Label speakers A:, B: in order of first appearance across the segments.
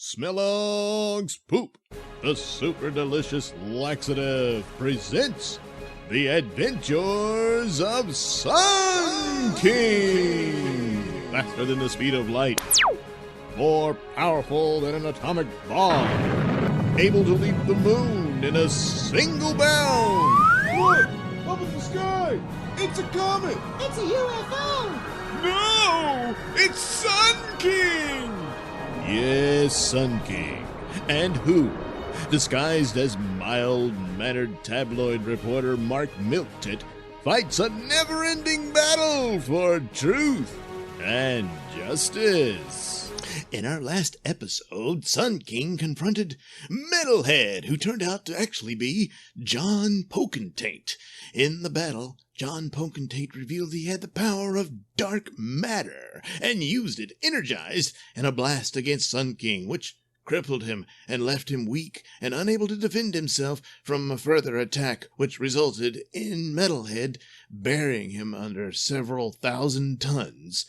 A: Smellog's Poop, the super delicious laxative, presents The Adventures of Sun King. Faster than the speed of light, more powerful than an atomic bomb, able to leap the moon in a single bound.
B: Look! Up in the sky! It's a comet!
C: It's a UFO!
A: No! It's Sun King! Yes, Sun King. And who, disguised as mild-mannered tabloid reporter Mark Milktit, fights a never-ending battle for truth and justice. In our last episode, Sun King confronted MetalHead, who turned out to actually be John Potentate. In the battle, John Potentate revealed he had the power of dark matter and used it energized in a blast against Sun King, which crippled him and left him weak and unable to defend himself from a further attack, which resulted in MetalHead burying him under several thousand tons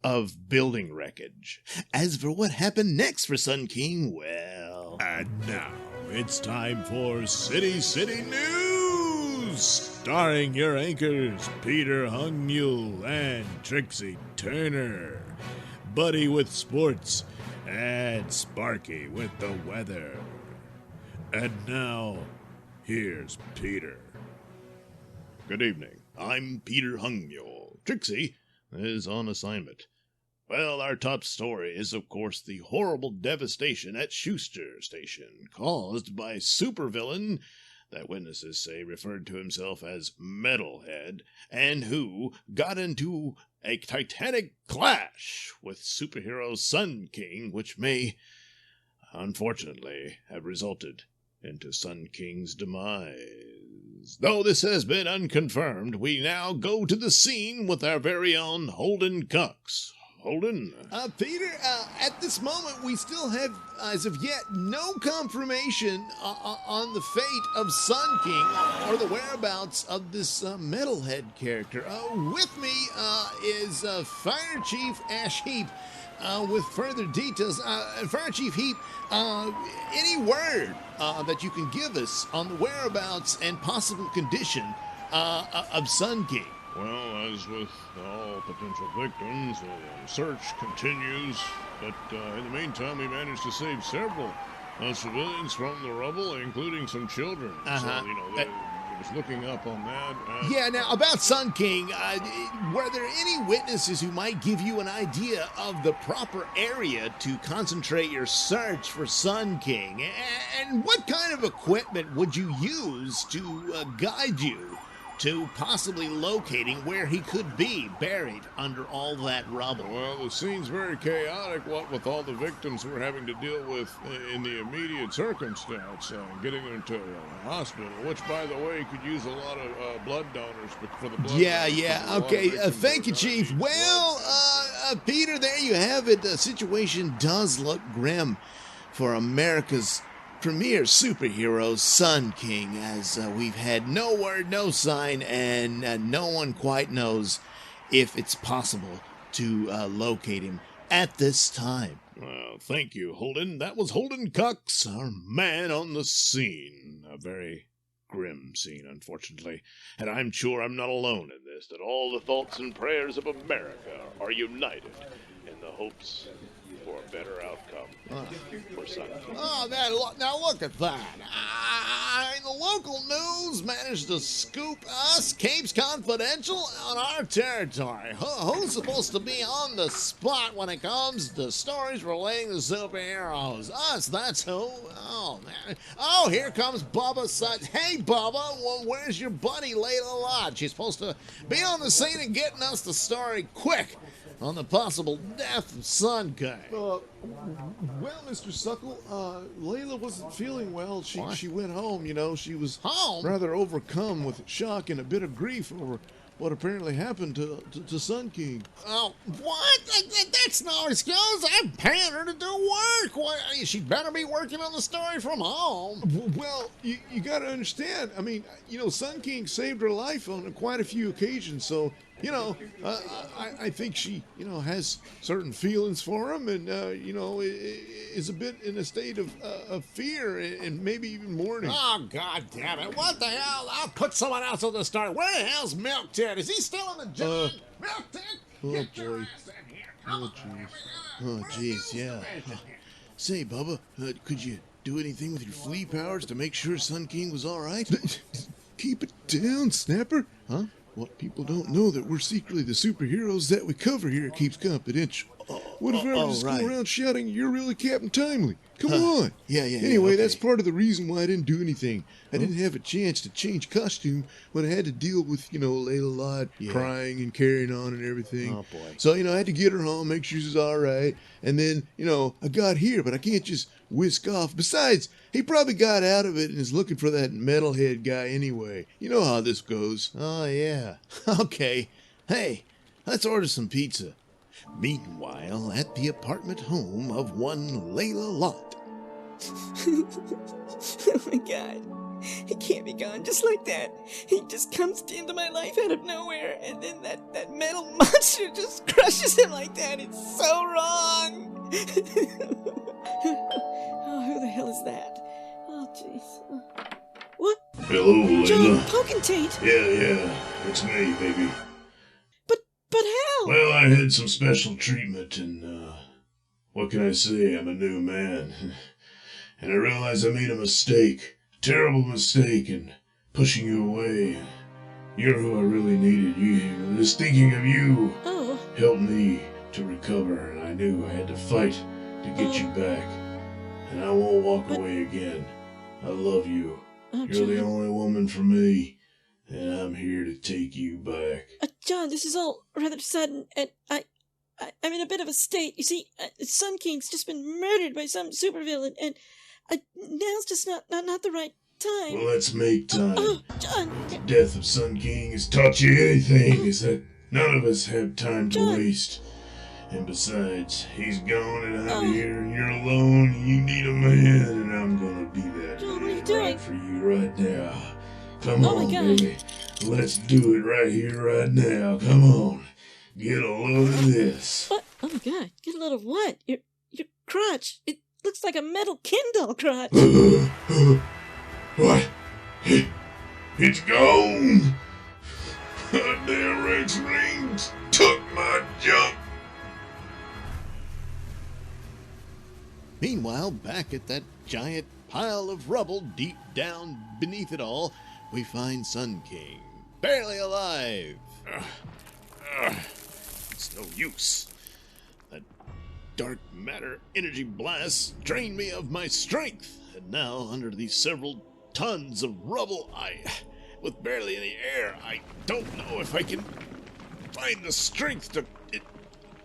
A: of building wreckage. As for what happened next for Sun King, well... And now, it's time for City News, starring your anchors, Peter Hungmule and Trixie Turner, Buddy with sports, and Sparky with the weather. And now, here's Peter. Good evening. I'm Peter Hungmule. Trixie is on assignment. Well, our top story is, of course, the horrible devastation at Schuster Station caused by supervillain that witnesses say referred to himself as MetalHead, and who got into a titanic clash with superhero Sun King, which may, unfortunately, have resulted into Sun King's demise. Though this has been unconfirmed, we now go to the scene with our very own Holden Cox. Holden?
D: Peter, at this moment, we still have, as of yet, no confirmation on the fate of Sun King or the whereabouts of this MetalHead character. With me is Fire Chief Ash Heap with further details. Fire Chief Heap, any word that you can give us on the whereabouts and possible condition of Sun King?
A: Well, as with all potential victims, the search continues, but in the meantime, we managed to save several civilians from the rubble, including some children. So, it was looking up on that.
D: Yeah, now, about Sun King, were there any witnesses who might give you an idea of the proper area to concentrate your search for Sun King? And what kind of equipment would you use to guide you to possibly locating where he could be buried under all that rubble?
A: Well, the scene's very chaotic, what with all the victims we're having to deal with in the immediate circumstance, getting them to a hospital, which, by the way, could use a lot of blood donors for the blood.
D: Okay, thank you, Chief. Well, Peter, there you have it. The situation does look grim for America's premier superhero, Sun King, as we've had no word, no sign, and no one quite knows if it's possible to locate him at this time.
A: Well, thank you, Holden. That was Holden Cox, our man on the scene. A very grim scene, unfortunately. And I'm sure I'm not alone in this, that all the thoughts and prayers of America are united in the hopes for a better outcome for Sun King.
D: Now look at that. The local news managed to scoop us, Capes Confidential, on our territory. Who's supposed to be on the spot when it comes to stories relating to superheroes? Us, that's who. Oh, man. Oh, here comes Bubba Sutton. Hey, Bubba, well, where's your buddy Layla Lodge? She's supposed to be on the scene and getting us the story quick on the possible death of Sun King.
B: Well, Mr. Suckle, Layla wasn't feeling well. She went home, She was
D: home?
B: Rather overcome with shock and a bit of grief over what apparently happened to Sun King.
D: Oh, what? That's no excuse. I'm paying her to do work. What? She better be working on the story from home.
B: Well, you got to understand. I mean, Sun King saved her life on quite a few occasions, so I think she, has certain feelings for him, and is a bit in a state of fear and maybe even mourning.
D: Oh, God damn it. What the hell? I'll put someone else on the start. Where the hell's Milk Tit? Is he still in the job? Milk Tit?
B: Oh,
D: Get your
B: boy.
D: ass in here.
B: Oh, jeez. Oh, jeez, yeah. Say, Bubba, could you do anything with your flea powers to make sure Sun King was all right? Keep it down, Snapper. Huh? What people don't know that we're secretly the superheroes that we cover here at Keeps Confidential. What if I ever just go around shouting, "You're really Captain Timely"? Come on. Yeah. Anyway, that's part of the reason why I didn't do anything. I didn't have a chance to change costume when I had to deal with, Layla Lott crying and carrying on and everything.
D: Oh, boy.
B: So, I had to get her home, make sure she's all right. And then, I got here, but I can't just whisk off. Besides, he probably got out of it and is looking for that MetalHead guy anyway. You know how this goes.
A: Oh, yeah. Okay. Hey, let's order some pizza. Meanwhile, at the apartment home of one Layla Lott.
C: Oh my God. He can't be gone just like that. He just comes into my life out of nowhere, and then that metal monster just crushes him like that. It's so wrong. Oh, who the hell is that? Oh, jeez. What?
E: Hello,
C: John
E: Layla.
C: Potentate?
E: Yeah, it's me, baby.
C: But how?
E: Well, I had some special treatment, and, what can I say? I'm a new man. And I realized I made a mistake. Terrible mistake in pushing you away. You're who I really needed. Just thinking of you helped me to recover, and I knew I had to fight to get you back. And I won't walk away again. I love you. You're the
C: John.
E: only woman for me, and I'm here to take you back.
C: John, this is all rather sudden, and I'm in a bit of a state. You see, Sun King's just been murdered by some supervillain, and now's just not the right time.
E: Well, let's make time.
C: John!
E: The death of Sun King has taught you anything, is that none of us have time to waste. And besides, he's gone and I'm here and you're alone and you need a man and I'm gonna be that
C: John, what are
E: man
C: you doing?
E: right for you right now. Come
C: Oh,
E: on,
C: my God.
E: baby. Let's do it right here, right now. Come on. Get a load of this.
C: What? Oh my God! Get a load of what? Your crotch. It looks like a metal Kindle crotch.
E: What? It's gone! Damn Rex Rings took my junk!
A: Meanwhile, back at that giant pile of rubble deep down beneath it all, we find Sun King, barely alive. It's no use. That dark matter energy blast drained me of my strength, and now under these several tons of rubble, with barely any air, I don't know if I can find the strength to,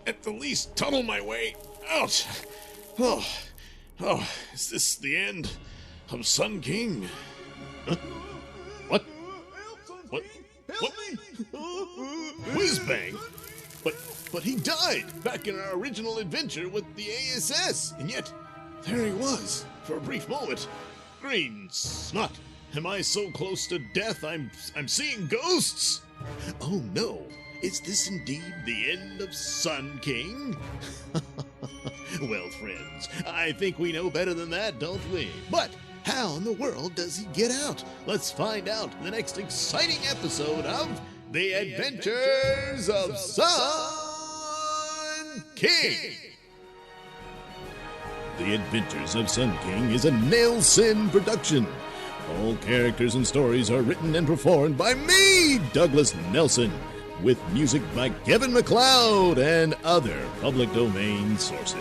A: at the least, tunnel my way out. Oh, is this the end of Sun King? Huh? What? Whiz bang! But he died back in our original adventure with the ASS, and yet there he was for a brief moment. Green snot! Am I so close to death I'm seeing ghosts? Oh no! Is this indeed the end of Sun King? Well, friends, I think we know better than that, don't we? But how in the world does he get out? Let's find out in the next exciting episode of The Adventures of Sun King. The Adventures of Sun King is a Nailsin production. All characters and stories are written and performed by me, Douglas Nelson, with music by Kevin MacLeod and other public domain sources.